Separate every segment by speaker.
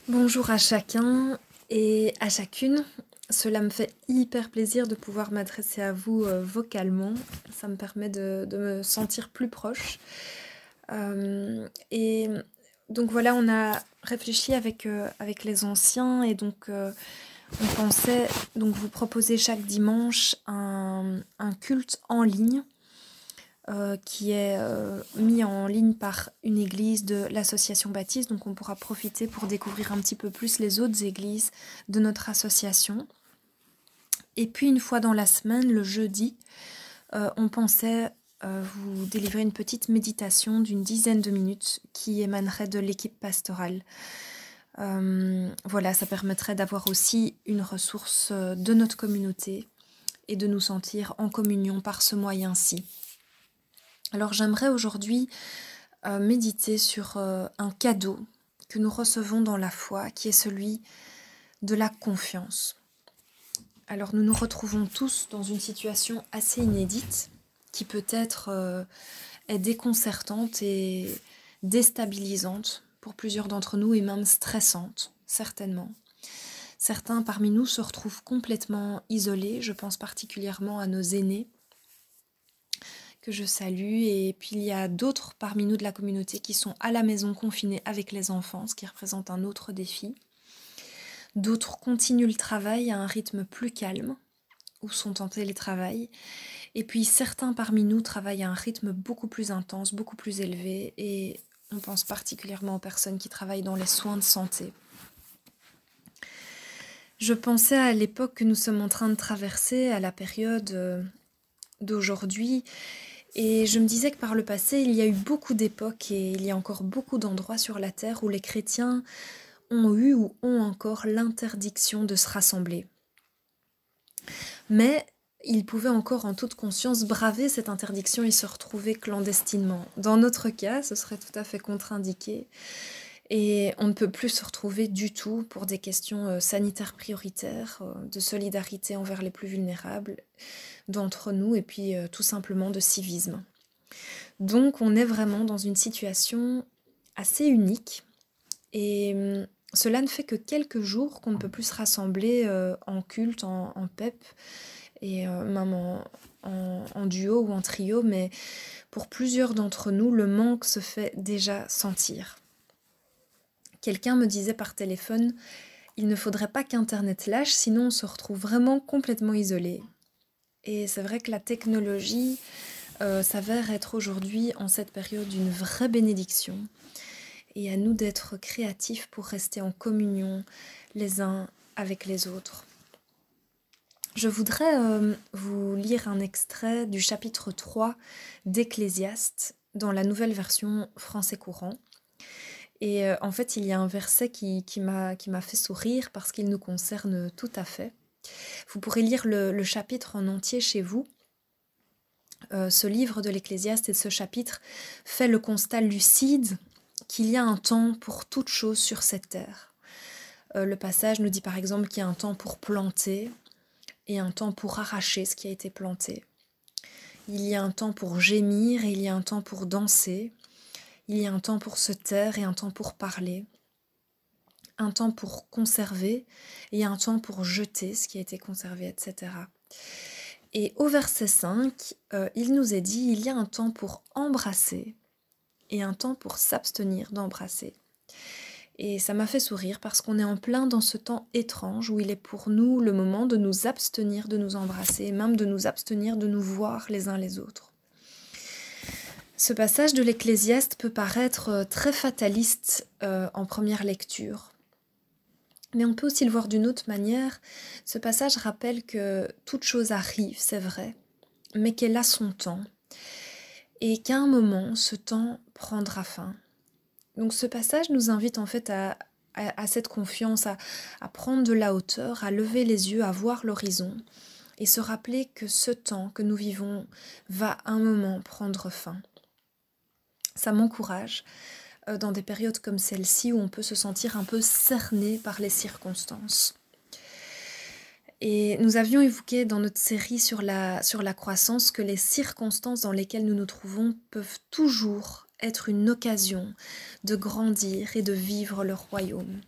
Speaker 1: Bonjour à chacun et à chacune. Cela me fait hyper plaisir de pouvoir m'adresser à vous vocalement. Ça me permet de me sentir plus proche. Et donc voilà, on a réfléchi avec les anciens et donc on pensait donc vous proposer chaque dimanche un culte en ligne qui est mis en ligne par une église de l'association Baptiste. Donc on pourra profiter pour découvrir un petit peu plus les autres églises de notre association. Et puis une fois dans la semaine, le jeudi, on pensait vous délivrer une petite méditation d'une dizaine de minutes qui émanerait de l'équipe pastorale. Voilà, ça permettrait d'avoir aussi une ressource de notre communauté et de nous sentir en communion par ce moyen-ci. Alors j'aimerais aujourd'hui méditer sur un cadeau que nous recevons dans la foi, qui est celui de la confiance. Alors nous nous retrouvons tous dans une situation assez inédite, qui peut-être est déconcertante et déstabilisante pour plusieurs d'entre nous, et même stressante, certainement. Certains parmi nous se retrouvent complètement isolés, je pense particulièrement à nos aînés, que je salue, et puis il y a d'autres parmi nous de la communauté qui sont à la maison confinés avec les enfants, ce qui représente un autre défi. D'autres continuent le travail à un rythme plus calme, ou sont en télétravail, et puis certains parmi nous travaillent à un rythme beaucoup plus intense, beaucoup plus élevé, et on pense particulièrement aux personnes qui travaillent dans les soins de santé. Je pensais à l'époque que nous sommes en train de traverser, à la période d'aujourd'hui, et je me disais que par le passé, il y a eu beaucoup d'époques et il y a encore beaucoup d'endroits sur la terre où les chrétiens ont eu ou ont encore l'interdiction de se rassembler. Mais ils pouvaient encore en toute conscience braver cette interdiction et se retrouver clandestinement. Dans notre cas, ce serait tout à fait contre-indiqué et on ne peut plus se retrouver du tout pour des questions sanitaires prioritaires, de solidarité envers les plus vulnérables d'entre nous et puis tout simplement de civisme. Donc on est vraiment dans une situation assez unique et cela ne fait que quelques jours qu'on ne peut plus se rassembler en culte, en PEP et même en duo ou en trio, mais pour plusieurs d'entre nous, le manque se fait déjà sentir. Quelqu'un me disait par téléphone, il ne faudrait pas qu'Internet lâche, sinon on se retrouve vraiment complètement isolé. Et c'est vrai que la technologie s'avère être aujourd'hui, en cette période, une vraie bénédiction. Et à nous d'être créatifs pour rester en communion les uns avec les autres. Je voudrais vous lire un extrait du chapitre 3 d'Ecclésiaste dans la nouvelle version français courant. Et en fait, il y a un verset qui m'a fait sourire parce qu'il nous concerne tout à fait. Vous pourrez lire le chapitre en entier chez vous. Ce livre de l'Ecclésiaste et ce chapitre fait le constat lucide qu'il y a un temps pour toute chose sur cette terre. Le passage nous dit par exemple qu'il y a un temps pour planter et un temps pour arracher ce qui a été planté. Il y a un temps pour gémir et il y a un temps pour danser. Il y a un temps pour se taire et un temps pour parler. Un temps pour conserver et un temps pour jeter ce qui a été conservé, etc. Et au verset 5, il nous est dit, il y a un temps pour embrasser et un temps pour s'abstenir d'embrasser. Et ça m'a fait sourire parce qu'on est en plein dans ce temps étrange où il est pour nous le moment de nous abstenir de nous embrasser, et même de nous abstenir de nous voir les uns les autres. Ce passage de l'Ecclésiaste peut paraître très fataliste en première lecture. Mais on peut aussi le voir d'une autre manière. Ce passage rappelle que toute chose arrive, c'est vrai, mais qu'elle a son temps. Et qu'à un moment, ce temps prendra fin. Donc ce passage nous invite en fait à cette confiance, à prendre de la hauteur, à lever les yeux, à voir l'horizon et se rappeler que ce temps que nous vivons va à un moment prendre fin. Ça m'encourage dans des périodes comme celle-ci où on peut se sentir un peu cerné par les circonstances. Et nous avions évoqué dans notre série sur la croissance que les circonstances dans lesquelles nous nous trouvons peuvent toujours être une occasion de grandir et de vivre le royaume.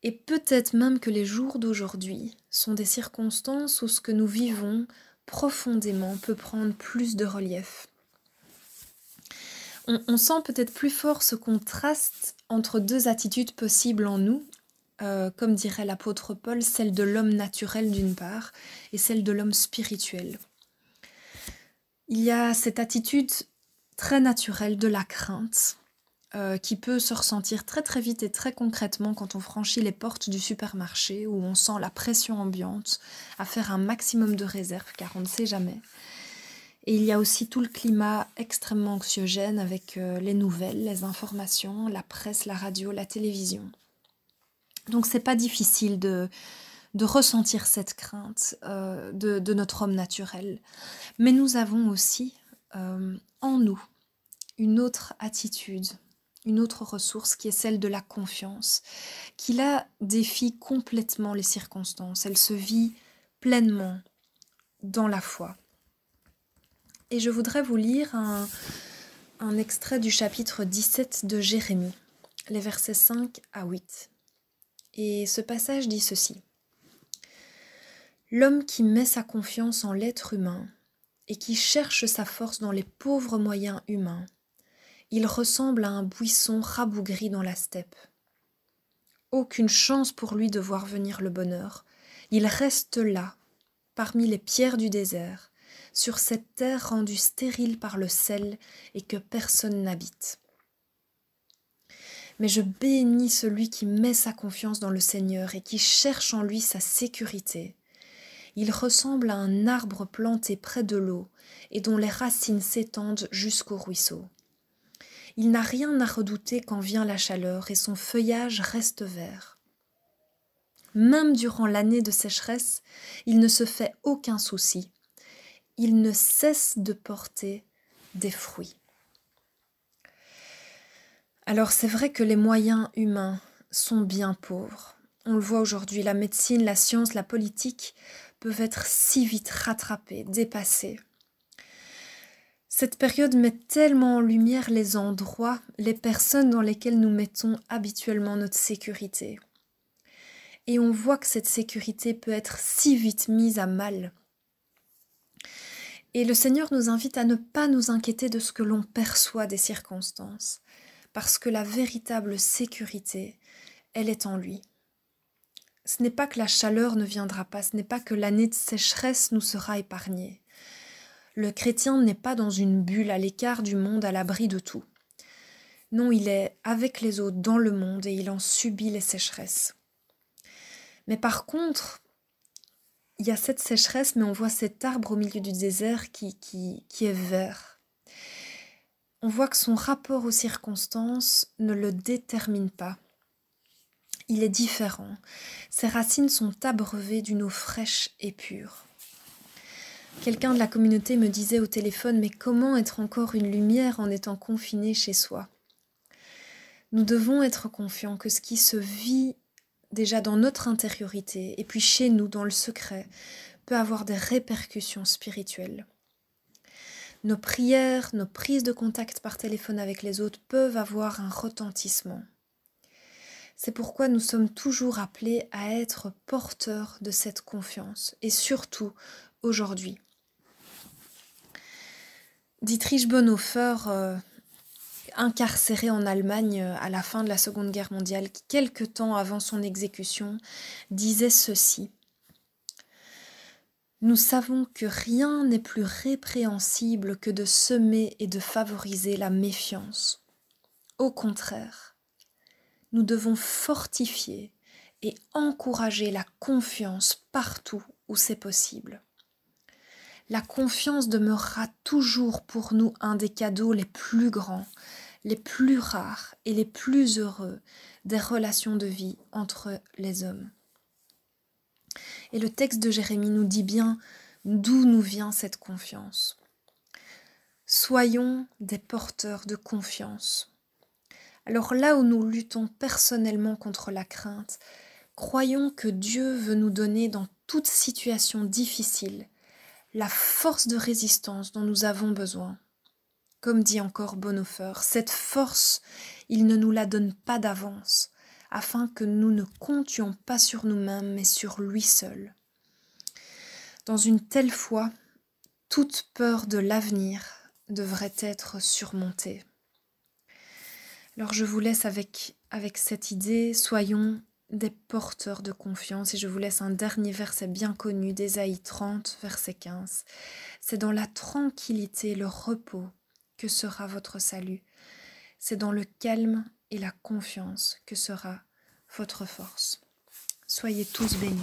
Speaker 1: Et peut-être même que les jours d'aujourd'hui sont des circonstances où ce que nous vivons profondément peut prendre plus de relief. On sent peut-être plus fort ce contraste entre deux attitudes possibles en nous, comme dirait l'apôtre Paul, celle de l'homme naturel d'une part et celle de l'homme spirituel. Il y a cette attitude très naturelle de la crainte, qui peut se ressentir très très vite et très concrètement quand on franchit les portes du supermarché où on sent la pression ambiante à faire un maximum de réserves car on ne sait jamais. Et il y a aussi tout le climat extrêmement anxiogène avec les nouvelles, les informations, la presse, la radio, la télévision. Donc c'est pas difficile de ressentir cette crainte de notre homme naturel. Mais nous avons aussi en nous une autre attitude, une autre ressource qui est celle de la confiance, qui là défie complètement les circonstances. Elle se vit pleinement dans la foi. Et je voudrais vous lire un extrait du chapitre 17 de Jérémie, les versets 5 à 8. Et ce passage dit ceci. « L'homme qui met sa confiance en l'être humain et qui cherche sa force dans les pauvres moyens humains, il ressemble à un buisson rabougri dans la steppe. Aucune chance pour lui de voir venir le bonheur. Il reste là, parmi les pierres du désert, sur cette terre rendue stérile par le sel et que personne n'habite. Mais je bénis celui qui met sa confiance dans le Seigneur et qui cherche en lui sa sécurité. Il ressemble à un arbre planté près de l'eau et dont les racines s'étendent jusqu'au ruisseau. Il n'a rien à redouter quand vient la chaleur et son feuillage reste vert. Même durant l'année de sécheresse, il ne se fait aucun souci. Il ne cesse de porter des fruits. » Alors c'est vrai que les moyens humains sont bien pauvres. On le voit aujourd'hui, la médecine, la science, la politique peuvent être si vite rattrapées, dépassées. Cette période met tellement en lumière les endroits, les personnes dans lesquelles nous mettons habituellement notre sécurité. Et on voit que cette sécurité peut être si vite mise à mal. Et le Seigneur nous invite à ne pas nous inquiéter de ce que l'on perçoit des circonstances, parce que la véritable sécurité, elle est en lui. Ce n'est pas que la chaleur ne viendra pas, ce n'est pas que l'année de sécheresse nous sera épargnée. Le chrétien n'est pas dans une bulle à l'écart du monde, à l'abri de tout. Non, il est avec les autres dans le monde et il en subit les sécheresses. Mais par contre, il y a cette sécheresse, mais on voit cet arbre au milieu du désert qui est vert. On voit que son rapport aux circonstances ne le détermine pas. Il est différent. Ses racines sont abreuvées d'une eau fraîche et pure. Quelqu'un de la communauté me disait au téléphone « Mais comment être encore une lumière en étant confiné chez soi ?» Nous devons être confiants que ce qui se vit déjà dans notre intériorité et puis chez nous, dans le secret, peut avoir des répercussions spirituelles. Nos prières, nos prises de contact par téléphone avec les autres peuvent avoir un retentissement. C'est pourquoi nous sommes toujours appelés à être porteurs de cette confiance, et surtout aujourd'hui. Dietrich Bonhoeffer, incarcéré en Allemagne à la fin de la Seconde Guerre mondiale, qui quelque temps avant son exécution, disait ceci. « Nous savons que rien n'est plus répréhensible que de semer et de favoriser la méfiance. Au contraire, nous devons fortifier et encourager la confiance partout où c'est possible. La confiance demeurera toujours pour nous un des cadeaux les plus grands, les plus rares et les plus heureux des relations de vie entre les hommes. » Et le texte de Jérémie nous dit bien d'où nous vient cette confiance. Soyons des porteurs de confiance. Alors là où nous luttons personnellement contre la crainte, croyons que Dieu veut nous donner dans toute situation difficile la force de résistance dont nous avons besoin. Comme dit encore Bonhoeffer, cette force, il ne nous la donne pas d'avance. afin que nous ne comptions pas sur nous-mêmes, mais sur lui seul. Dans une telle foi, toute peur de l'avenir devrait être surmontée. Alors je vous laisse avec cette idée, soyons des porteurs de confiance, et je vous laisse un dernier verset bien connu d'Ésaïe 30, verset 15. C'est dans la tranquillité, le repos que sera votre salut. C'est dans le calme et la confiance que sera votre force. Soyez tous bénis.